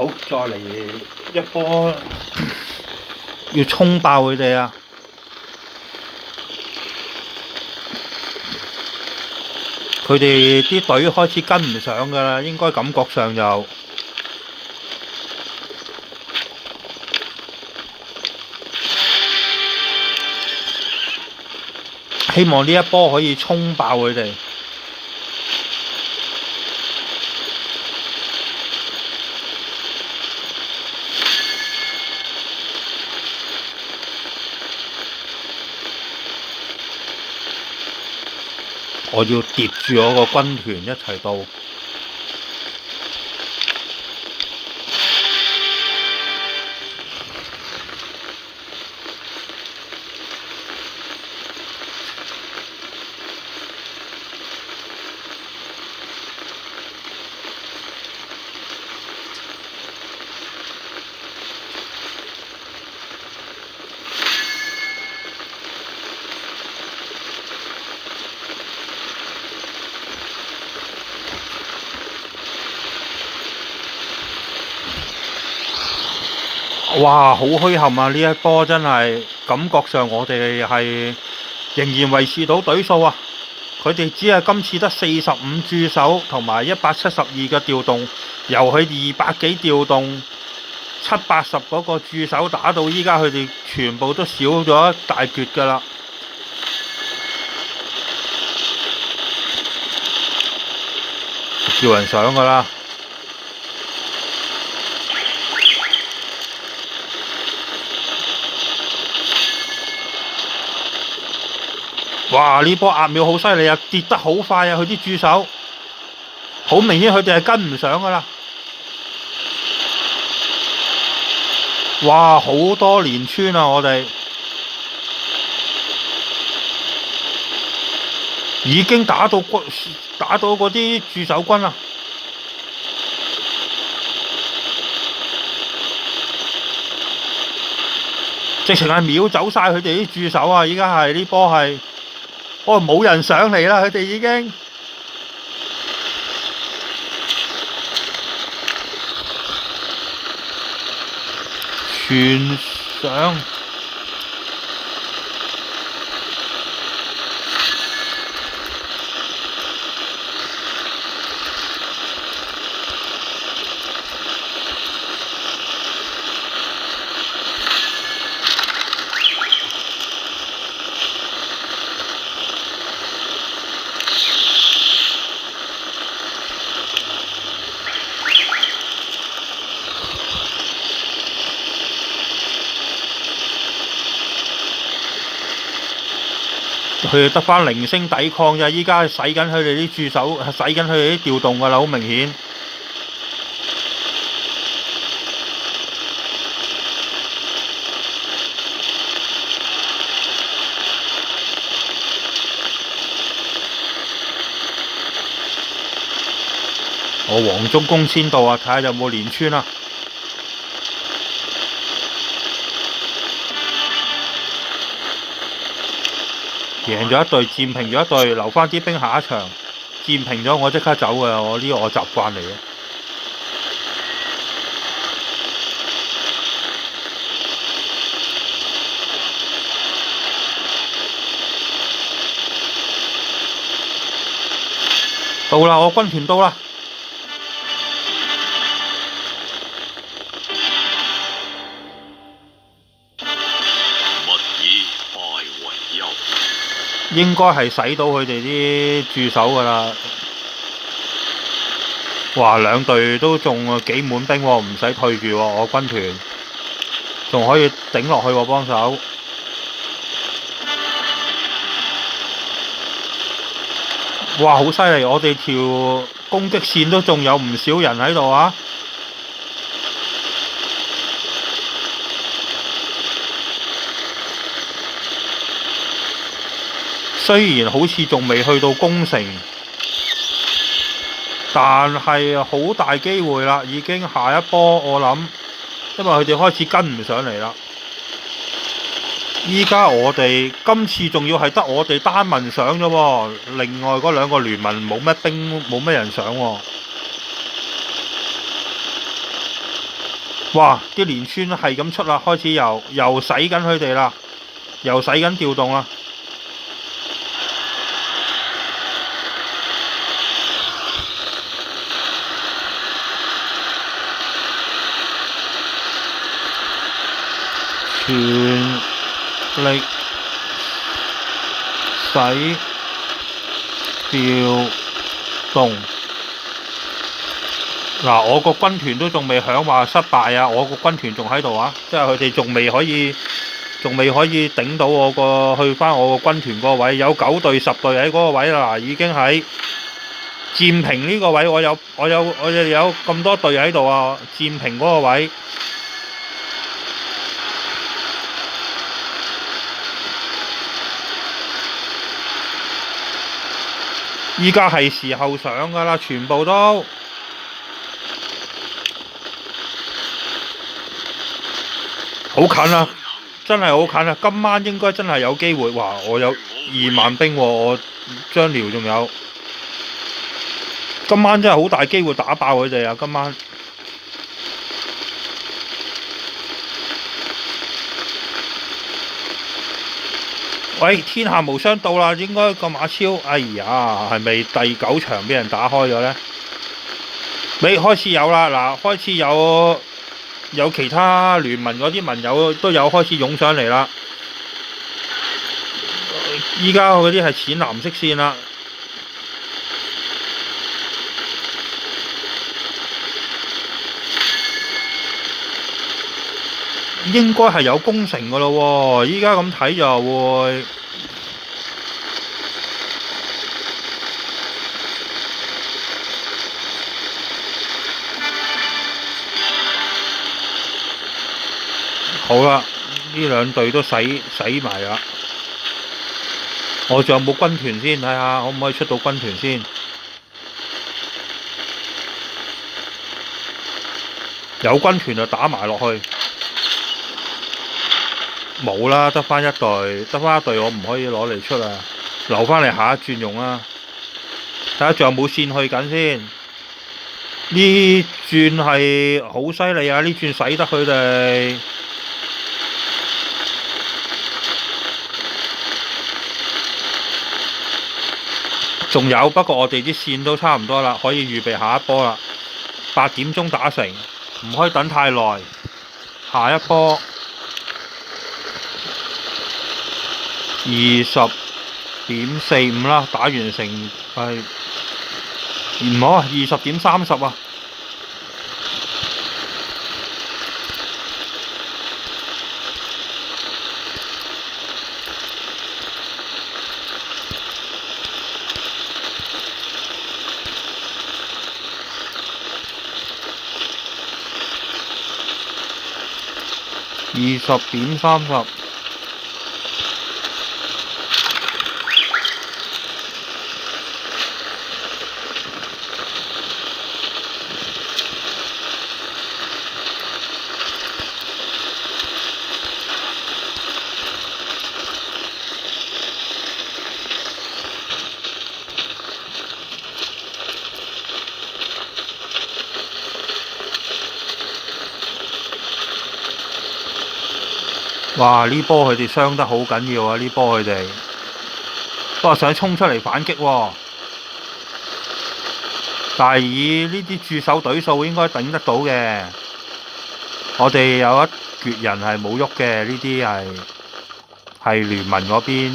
好，再嚟一波，要衝爆佢哋啊！佢哋啲隊開始跟唔上㗎啦，應該感覺上就希望呢一波可以衝爆佢哋。我要疊住我個軍團一齊到。哇！好墟冚啊！呢一波真係感覺上我哋係仍然維持到隊數啊！佢哋只係今次得45駐守同埋172嘅調動，由佢200幾調動780嗰個駐守打到依家，佢哋全部都少咗一大橛㗎啦。叫人上㗎啦！哇！呢波壓秒好犀利啊，跌得好快啊！佢啲駐守好明顯，佢哋係跟唔上噶啦。哇！好多連穿啊！我哋已經打到嗰啲駐守軍啦。直情係秒走晒佢哋啲駐守啊！依家係呢波係。冇人上嚟啦，佢哋已經全上。佢哋得返零星抵抗咋，依家使緊佢哋啲駐守，使緊佢哋啲調動㗎啦，好明顯。我黃忠公先到啊，睇下有冇連穿啊！贏咗一隊，佔平咗一隊，留返啲兵下一場。佔平咗我即刻走嘅，我呢個我習慣嚟嘅。到啦，我軍團到啦。應該係使到佢哋啲駐守㗎啦。哇！兩隊都仲幾滿兵喎，唔使退住喎，我軍團仲可以頂落去喎，幫手。哇！好犀利，我哋條攻擊線都仲有唔少人喺度啊！雖然好似仲未去到攻城，但係好大機會啦，已經下一波我諗，因為佢哋開始跟唔上嚟啦。依家我哋今次仲要係得我哋單民上啫喎，另外嗰兩個聯盟冇乜兵，冇乜人上喎。哇！啲連村係咁出啦，開始又洗緊佢哋啦，又洗緊調動啦。全力洗調動。嗱，我個軍團都仲未響話失敗啊！我個軍團仲喺度啊，即係佢哋仲未可以頂到我去翻我個軍團嗰個位，有9隊10隊喺嗰個位啦，已經喺佔平呢個位，我有咁多隊喺度啊，佔平嗰個位。依家係時候上㗎啦，全部都。好近啊！真係好近啊！今晚應該真係有機會。哇！我有2萬兵喎，我張遼仲有。今晚真係好大機會打爆佢哋啊！今晚。喂，天下無雙到啦，應該個馬超。哎呀，係咪第9場俾人打開咗呢？你開始有啦，嗱，開始有其他聯盟嗰啲盟友都有開始湧上嚟啦。依家嗰啲係淺藍色線啦。應該係有攻城㗎咯喎，依家咁睇就會。好啦，呢2隊都洗埋啦。我仲有冇軍團先？睇下可唔可以出到軍團先。有軍團就打埋落去。冇啦，得翻一隊，我唔可以攞嚟出啊，留翻嚟下一轉用啦。睇下仲有冇線去緊先。呢轉係好犀利啊！呢轉使得佢哋。仲有，不過我哋啲線都差唔多啦，可以預備下一波啦。8點鐘打成，唔可以等太耐。下一波20.45啦，打完成係唔好啊，20.30啊。20.30。哇！呢波佢哋傷得好緊要啊！呢波佢哋不過想衝出嚟反擊喎，但係以呢啲駐守隊數應該頂得到嘅。我哋有一橛人係冇喐嘅，呢啲係聯盟嗰邊。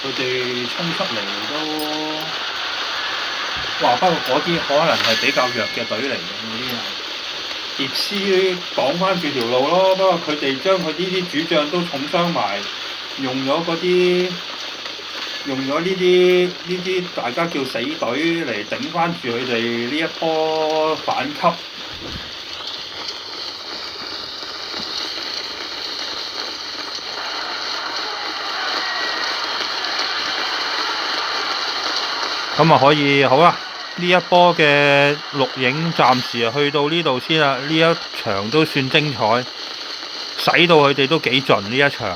佢哋衝出嚟都，哇！不過嗰啲可能係比較弱嘅隊嚟嘅，嗰啲係葉師擋翻住條路咯。不過佢哋將佢呢啲主將都重傷埋，用咗呢啲大家叫死隊嚟頂翻住佢哋呢一波反擊。咁啊可以好啦，呢一波嘅錄影暫時去到呢度先啦。呢一場都算精彩，使到佢哋都幾盡呢一場。